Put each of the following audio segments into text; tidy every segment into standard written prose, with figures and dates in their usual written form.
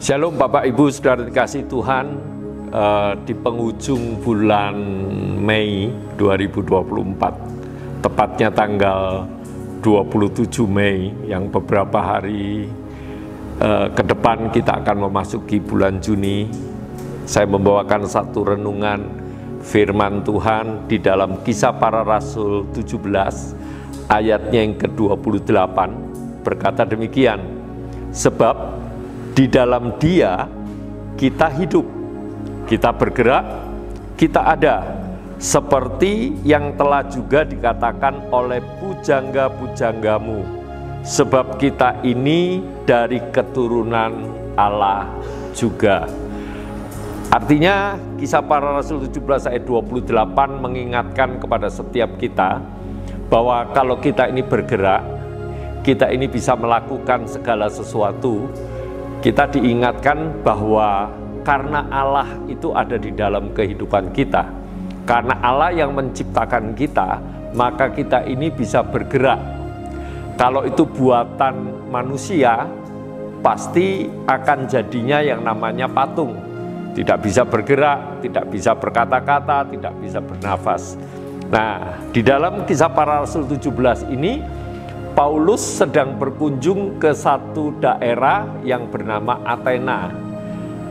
Shalom Bapak Ibu Saudara dikasih Tuhan, di penghujung bulan Mei 2024, tepatnya tanggal 27 Mei, yang beberapa hari ke depan kita akan memasuki bulan Juni. Saya membawakan satu renungan firman Tuhan di dalam Kisah Para Rasul 17 ayatnya yang ke-28, berkata demikian, sebab di dalam Dia kita hidup, kita bergerak, kita ada, seperti yang telah juga dikatakan oleh pujangga-pujanggamu, sebab kita ini dari keturunan Allah juga. Artinya Kisah Para Rasul 17 ayat 28 mengingatkan kepada setiap kita bahwa kalau kita ini bergerak, kita ini bisa melakukan segala sesuatu. Kita diingatkan bahwa karena Allah itu ada di dalam kehidupan kita, karena Allah yang menciptakan kita, maka kita ini bisa bergerak. Kalau itu buatan manusia, pasti akan jadinya yang namanya patung. Tidak bisa bergerak, tidak bisa berkata-kata, tidak bisa bernafas. Nah, di dalam Kisah Para Rasul 17 ini, Paulus sedang berkunjung ke satu daerah yang bernama Athena.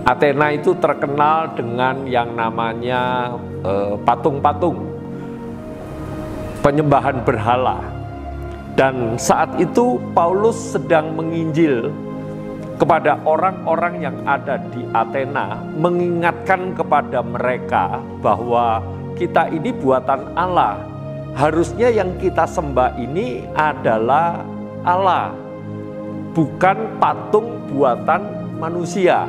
Athena itu terkenal dengan yang namanya patung-patung, penyembahan berhala. Dan saat itu Paulus sedang menginjil kepada orang-orang yang ada di Athena, mengingatkan kepada mereka bahwa kita ini buatan Allah. Harusnya yang kita sembah ini adalah Allah, bukan patung buatan manusia.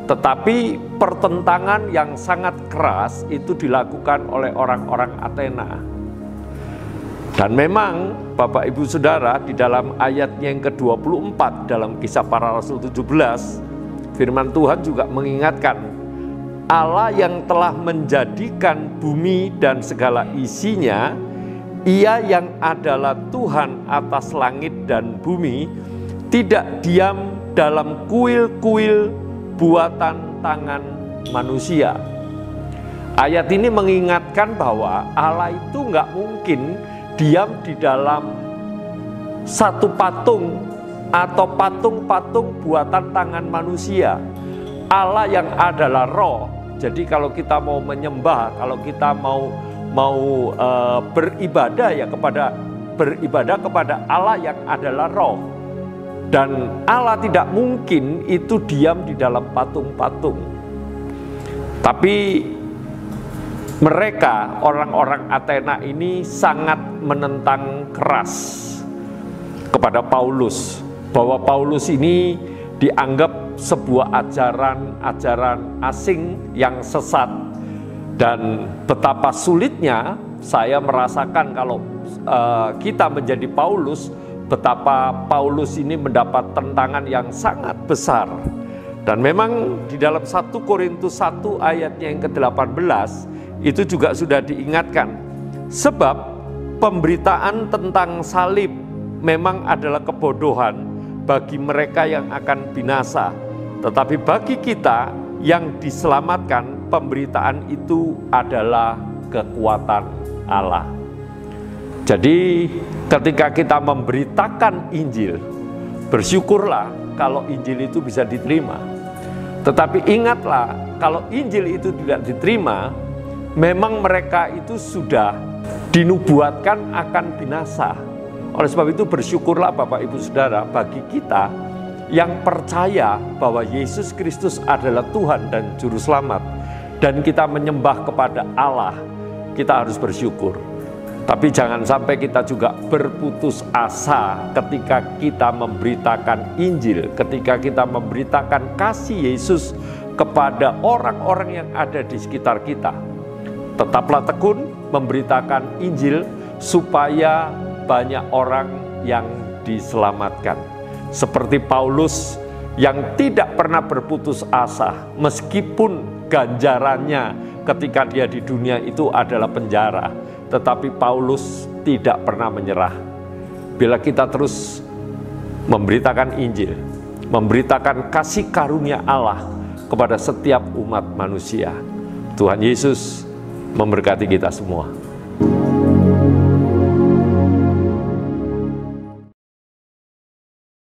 Tetapi pertentangan yang sangat keras itu dilakukan oleh orang-orang Athena. Dan memang Bapak Ibu Saudara, di dalam ayatnya yang ke-24 dalam Kisah Para Rasul 17, firman Tuhan juga mengingatkan Allah yang telah menjadikan bumi dan segala isinya, Ia yang adalah Tuhan atas langit dan bumi, tidak diam dalam kuil-kuil buatan tangan manusia. Ayat ini mengingatkan bahwa Allah itu nggak mungkin diam di dalam satu patung atau patung-patung buatan tangan manusia. Allah yang adalah roh. Jadi kalau kita mau menyembah, kalau kita mau beribadah ya beribadah kepada Allah yang adalah roh. Dan Allah tidak mungkin itu diam di dalam patung-patung. Tapi mereka, orang-orang Athena ini sangat menentang keras kepada Paulus, bahwa Paulus ini dianggap sebuah ajaran asing yang sesat. Dan betapa sulitnya saya merasakan kalau kita menjadi Paulus, betapa Paulus ini mendapat tentangan yang sangat besar. Dan memang di dalam 1 Korintus 1 ayatnya yang ke-18 itu juga sudah diingatkan, sebab pemberitaan tentang salib memang adalah kebodohan bagi mereka yang akan binasa, tetapi bagi kita yang diselamatkan, pemberitaan itu adalah kekuatan Allah. Jadi ketika kita memberitakan Injil, bersyukurlah kalau Injil itu bisa diterima. Tetapi ingatlah, kalau Injil itu tidak diterima, memang mereka itu sudah dinubuatkan akan binasa. Oleh sebab itu bersyukurlah Bapak Ibu Saudara, bagi kita yang percaya bahwa Yesus Kristus adalah Tuhan dan Juru Selamat, dan kita menyembah kepada Allah, kita harus bersyukur. Tapi jangan sampai kita juga berputus asa ketika kita memberitakan Injil, ketika kita memberitakan kasih Yesus kepada orang-orang yang ada di sekitar kita. Tetaplah tekun memberitakan Injil supaya banyak orang yang diselamatkan. Seperti Paulus yang tidak pernah berputus asa, meskipun ganjarannya ketika dia di dunia itu adalah penjara, tetapi Paulus tidak pernah menyerah. Bila kita terus memberitakan Injil, memberitakan kasih karunia Allah kepada setiap umat manusia. Tuhan Yesus memberkati kita semua.